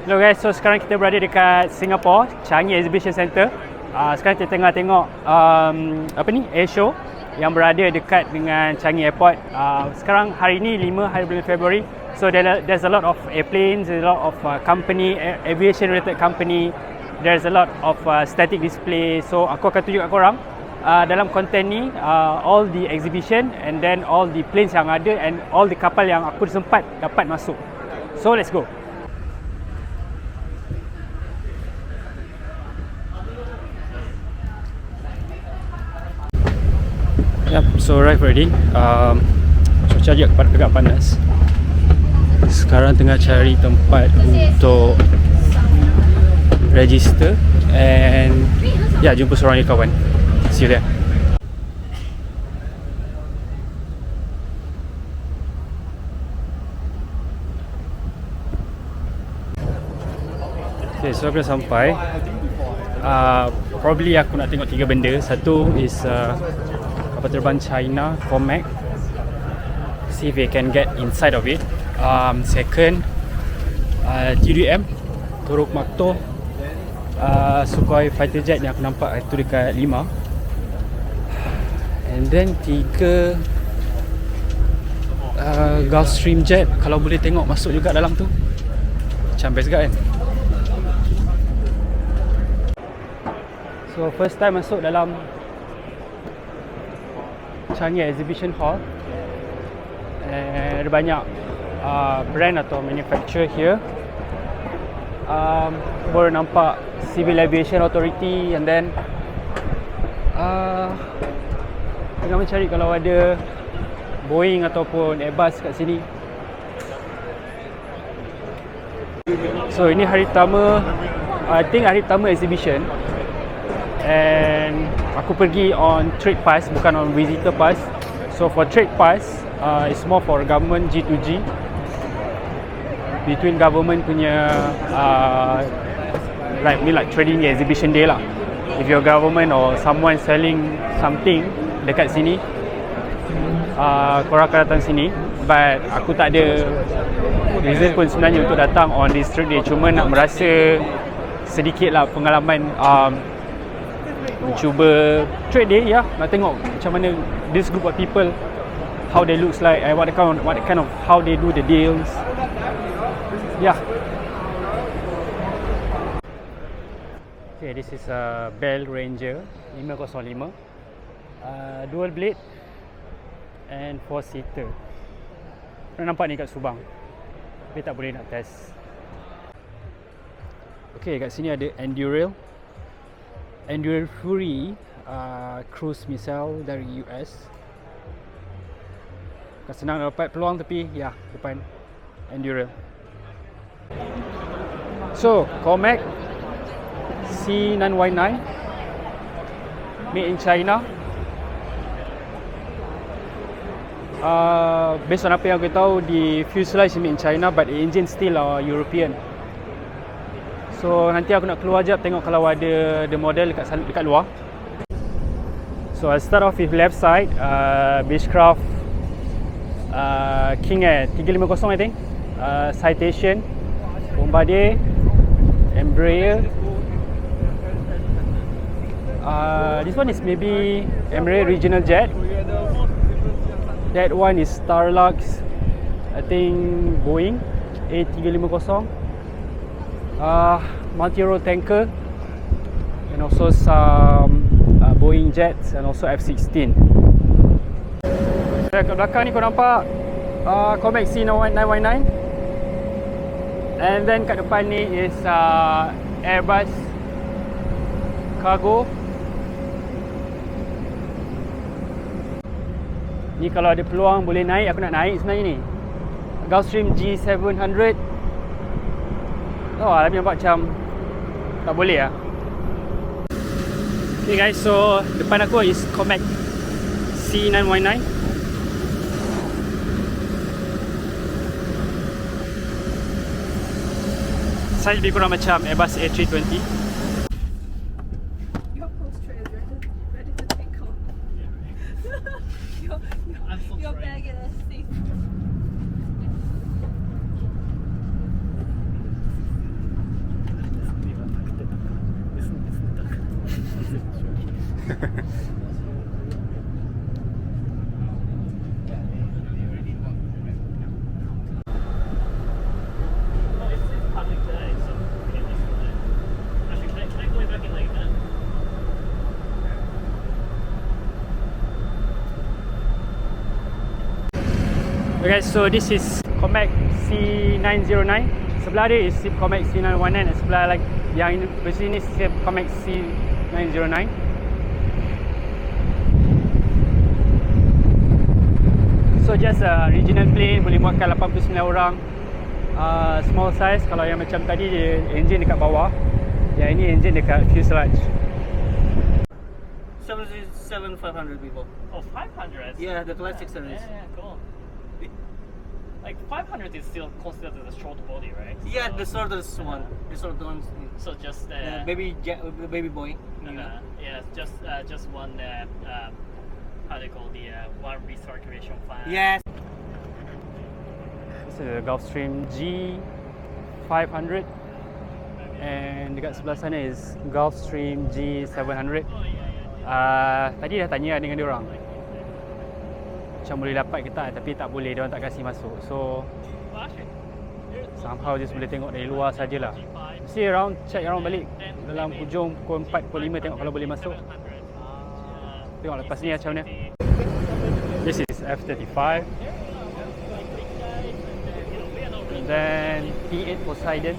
Hello guys, so sekarang kita berada dekat Singapore Changi Aviation Center. Sekarang kita tengah tengok airshow yang berada dekat dengan Changi Airport. Sekarang hari ni 5 hari bulan Februari. So there's a lot of airplanes, a lot of company, aviation related company. There's a lot of static display. So aku akan tunjuk kat korang dalam konten ni all the exhibition and then all the planes yang ada and all the kapal yang aku sempat dapat masuk. So let's go. Yep, so arrive already. Cuaca agak panas. Sekarang tengah cari tempat untuk register and jumpa seorang kawan. See you there. Okay, so aku dah sampai. Probably aku nak tengok 3 benda. Satu is kapal terbang China, Comac. See if we can get inside of it. Second, TDM, Turuk Makto, Sukhoi fighter jet yang aku nampak itu dekat 5. And then 3, Gulfstream jet. Kalau boleh tengok masuk juga dalam tu, macam best juga kan. So first time masuk dalam Changi Exhibition Hall. Ada banyak brand atau manufacturer here. Baru nampak Civil Aviation Authority and then tengah mencari kalau ada Boeing ataupun Airbus kat sini. So ini hari pertama, I think hari pertama exhibition. And aku pergi on trade pass, bukan on visitor pass. So for trade pass, it's more for government G2G, between government punya like trading exhibition day lah. If your government or someone selling something dekat sini, korang akan datang sini. But aku tak ada reason pun sebenarnya untuk datang on this trade day. Cuma nak merasa sedikit lah pengalaman cuba trade day, nak tengok macam mana this group of people, how they looks like and what kind of how they do the deals. Okay, this is a Bell Ranger 505, dual blade and 4-seater. Pernah nampak ni kat Subang, tapi tak boleh nak test. Okay, kat sini ada Enduril Fury cruise missile dari US. Bukan senang dapat peluang tapi depan Enduril. So Comac C9Y9 made in China. Based on apa yang aku tahu, di fuselage made in China but the engine still European. So nanti aku nak keluar jap tengok kalau ada the model dekat luar. So I start off with left side, Beechcraft King Air 350 I think, Citation, Bombardier, Embraer. This one is maybe Embraer regional jet. That one is Starlux, I think Boeing A350. Multi-role tanker and also some Boeing jets and also F-16. Kat belakang ni kau nampak Comac C9Y9 and then kat depan ni is Airbus cargo. Ni kalau ada peluang boleh naik, aku nak naik sebenarnya ni Gulfstream G700. Tapi nampak macam tak boleh lah. Okay guys, so depan aku is Comac C9Y9. Size lebih kurang macam Airbus A320. Your bag is safe. Okay, so this is Comac C909. Sebelah dia is Comac C919 dan sebelah lagi yang versi ni Comac C909. So just a regional plane, boleh muatkan 89 orang. Small size. Kalau yang macam tadi dia engine dekat bawah, yang ini engine dekat fuselage. 500 people. Oh, 500? Yeah, the classic series. Yeah, cool. Like 500 is still considered as a short body, right? Yeah, the shortest one. The short ones. So just baby boy. yeah, just one how they call the one recirculation fan. Yes. This is a Gulfstream G500 and dekat sebelah sana is Gulfstream G700. Tadi dah tanya dengan dia orang macam boleh dapat ke tak, tapi tak boleh, dia orang tak kasih masuk. So somehow just boleh tengok dari luar sajalah. Mesti check around balik dalam hujung pukul 4, pukul 5 tengok kalau boleh masuk. Tengok lepas ni macam mana. This is F-35 and then P-8 Poseidon,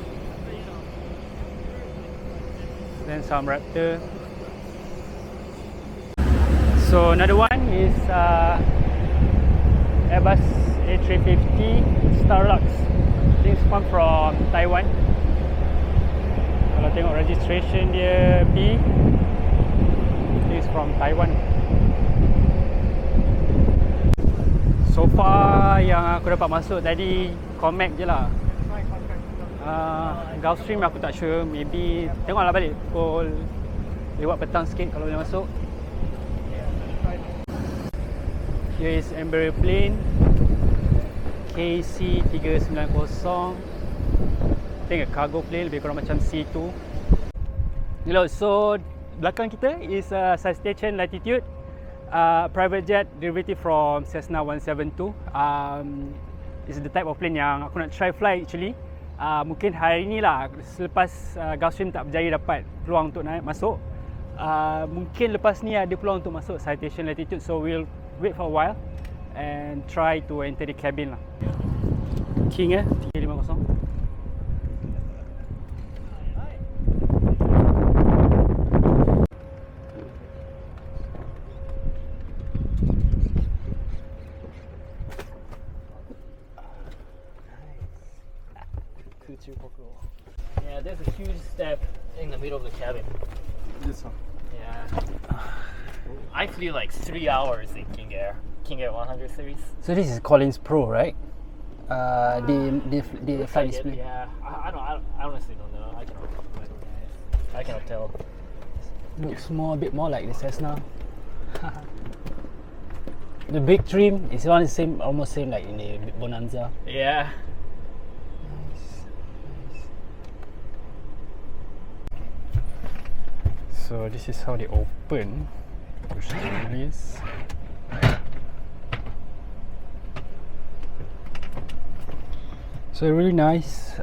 then some Raptor. So another one is Airbus A350 Starlux. Things come from Taiwan. Kalau tengok registration dia B, things from Taiwan. So far yang aku dapat masuk tadi Comac je lah. Gulfstream aku tak sure, maybe tengoklah balik pukul lewat petang sikit kalau boleh masuk. Here is Embraer plane KC390. I think a cargo plane, lebih kurang macam C2. Hello, so belakang kita is Citation Latitude, private jet derivative from Cessna 172. It's the type of plane yang aku nak try fly actually. Mungkin hari ni lah, selepas Gulfstream tak berjaya dapat peluang untuk naik masuk, mungkin lepas ni ada peluang untuk masuk Citation Latitude. So we'll wait for a while and try to enter the cabin lah. King 350. Yeah, there's a huge step in the middle of the cabin. This one. Yeah. I flew like 3 hours in King Air 100 series. So this is Collins Pro, right? The flight display. Yeah, I honestly don't know. I cannot tell. Looks a bit more like the Cessna. The big trim is one same, almost same like in the Bonanza. Yeah. So this is how they open. Push the release. So really nice.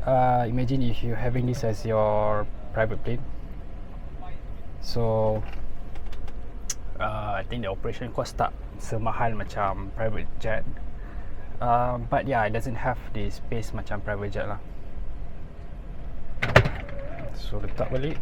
Imagine if you're having this as your private plane. So I think the operation cost tak semahal macam private jet. But yeah, it doesn't have the space macam private jet lah. So letak balik.